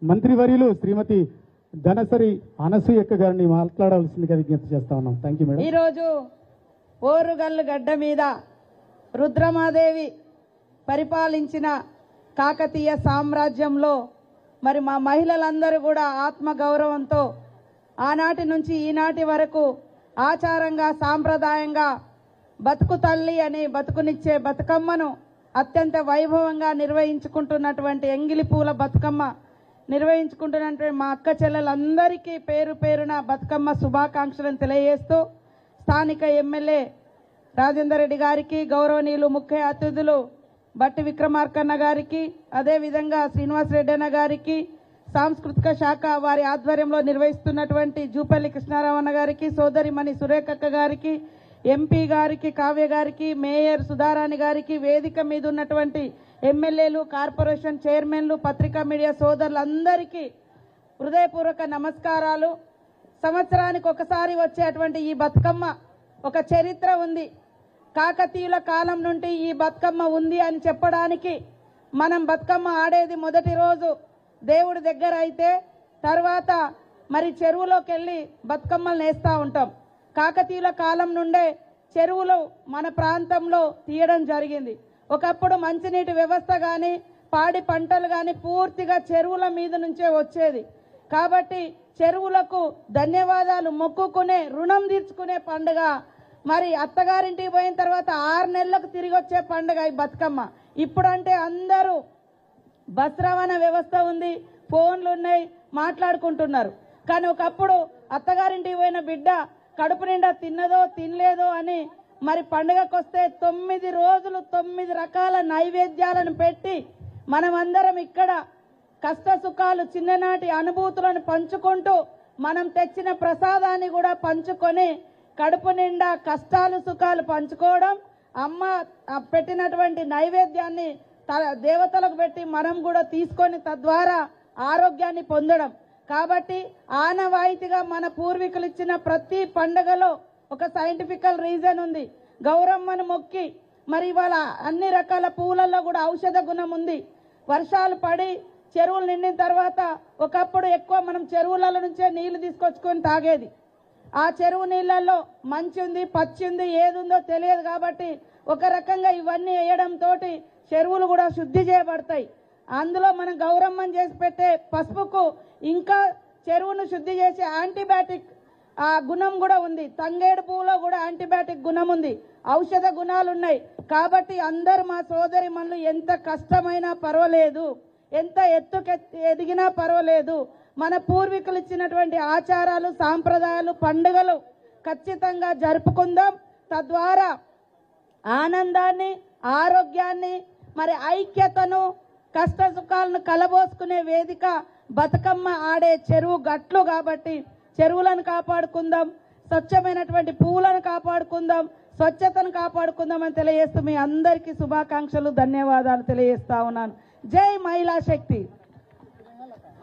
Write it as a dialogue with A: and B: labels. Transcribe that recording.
A: మంత్రివర్యులు శ్రీమతి ధనసరి అనసూయక్క గారిని మాట్లాడాల్సిందిగా విజ్ఞప్తి చేస్తా ఉన్నాం. Thank you madam.
B: ఈరోజు ఓరుగల్లు గడ్డ మీద రుద్రమాదేవి పరిపాలించిన కాకతీయ సామ్రాజ్యంలో మరి మా మహిళలందరూ కూడా ఆత్మ గౌరవంతో ఆనాటి నుంచి ఈనాటి వరకు ఆచారంగా సాంప్రదాయంగా బతుకు తల్లి అని బతుకునిచ్చే బతుకమ్మను అత్యంత వైభవంగా నిర్వహించుకుంటున్నటువంటి ఎంగిలి పూల బతుకమ్మ నిర్వహించుకుంటున్నటువంటి మా అక్క చెల్లెలందరికీ పేరు పేరున బతుకమ్మ శుభాకాంక్షలను తెలియజేస్తూ స్థానిక ఎమ్మెల్యే రాజేందర్ రెడ్డి గారికి, గౌరవనీయులు ముఖ్య అతిథులు బట్టి విక్రమార్కన్న గారికి, అదేవిధంగా శ్రీనివాస్ రెడ్డి అన్న గారికి, సాంస్కృతిక శాఖ వారి ఆధ్వర్యంలో నిర్వహిస్తున్నటువంటి జూపల్లి కృష్ణారావు గారికి, సోదరిమణి సురేఖక్క గారికి, ఎంపీ గారికి, కావ్య గారికి, మేయర్ సుధారాణి గారికి, వేదిక మీద ఉన్నటువంటి ఎమ్మెల్యేలు, కార్పొరేషన్ చైర్మన్లు, పత్రికా మీడియా సోదరులందరికీ హృదయపూర్వక నమస్కారాలు. సంవత్సరానికి ఒకసారి వచ్చేటువంటి ఈ బతుకమ్మ ఒక చరిత్ర ఉంది. కాకతీయుల కాలం నుండి ఈ బతుకమ్మ ఉంది అని చెప్పడానికి మనం బతుకమ్మ ఆడేది మొదటి రోజు దేవుడి దగ్గర అయితే తర్వాత మరి చెరువులోకి వెళ్ళి బతుకమ్మలు నేస్తూ ఉంటాం. కాకతీయుల కాలం నుండే చెరువులు మన ప్రాంతంలో తీయడం జరిగింది. ఒకప్పుడు మంచినీటి వ్యవస్థ కానీ పాడి పంటలు కానీ పూర్తిగా చెరువుల మీద నుంచే వచ్చేది. కాబట్టి చెరువులకు ధన్యవాదాలు మొక్కుకునే, రుణం తీర్చుకునే పండుగ. మరి అత్తగారింటికి పోయిన తర్వాత 6 నెలలకు తిరిగి వచ్చే పండుగ ఈ బతుకమ్మ. ఇప్పుడంటే అందరూ బస్ రవాణా వ్యవస్థ ఉంది, ఫోన్లు ఉన్నాయి, మాట్లాడుకుంటున్నారు. కానీ ఒకప్పుడు అత్తగారింటికి పోయిన బిడ్డ కడుపు నిండా తిన్నదో తినలేదో అని మరి పండుగకు వస్తే 9 రోజులు 9 రకాల నైవేద్యాలను పెట్టి మనమందరం ఇక్కడ కష్ట సుఖాలు, చిన్ననాటి అనుభూతులను పంచుకుంటూ మనం తెచ్చిన ప్రసాదాన్ని కూడా పంచుకొని కడుపు నిండా కష్టాలు సుఖాలు పంచుకోవడం, అమ్మ పెట్టినటువంటి నైవేద్యాన్ని దేవతలకు పెట్టి మనం కూడా తీసుకొని తద్వారా ఆరోగ్యాన్ని పొందడం. కాబట్టి ఆనవాయితీగా మన పూర్వీకులు ఇచ్చిన ప్రతి పండుగలో ఒక సైంటిఫికల్ రీజన్ ఉంది. గౌరమ్మను మొక్కి మరి ఇవాళ అన్ని రకాల పూలల్లో కూడా ఔషధ గుణం ఉంది. వర్షాలు పడి చెరువులు నిండిన తర్వాత ఒకప్పుడు ఎక్కువ మనం చెరువుల నుంచే నీళ్లు తీసుకొచ్చుకొని తాగేది. ఆ చెరువు నీళ్ళల్లో మంచి ఉంది, పచ్చి ఉంది, ఏది ఉందో తెలియదు. కాబట్టి ఒక రకంగా ఇవన్నీ వేయడంతో చెరువులు కూడా శుద్ధి చేయబడతాయి. అందులో మనం గౌరమ్మని చేసి పెట్టే పసుపుకు ఇంకా చెరువును శుద్ధి చేసే యాంటీబయాటిక్ ఆ గుణం కూడా ఉంది. తంగేడు పువ్వులో కూడా యాంటీబయాటిక్ గుణం ఉంది, ఔషధ గుణాలు ఉన్నాయి. కాబట్టి అందరు మా సోదరి మనులు ఎంత కష్టమైనా పర్వాలేదు, ఎంత ఎదిగినా పర్వాలేదు, మన పూర్వీకులు ఇచ్చినటువంటి ఆచారాలు, సాంప్రదాయాలు, పండుగలు ఖచ్చితంగా జరుపుకుందాం. తద్వారా ఆనందాన్ని, ఆరోగ్యాన్ని, మరి ఐక్యతను, కష్ట సుఖాలను కలబోసుకునే వేదిక బతుకమ్మ ఆడే చెరువు గట్లు. కాబట్టి చెరువులను కాపాడుకుందాం, స్వచ్ఛమైనటువంటి పువ్వులను కాపాడుకుందాం, స్వచ్ఛతను కాపాడుకుందాం అని తెలియజేస్తూ మీ అందరికీ శుభాకాంక్షలు, ధన్యవాదాలు తెలియజేస్తా ఉన్నాను. జై మహిళా శక్తి.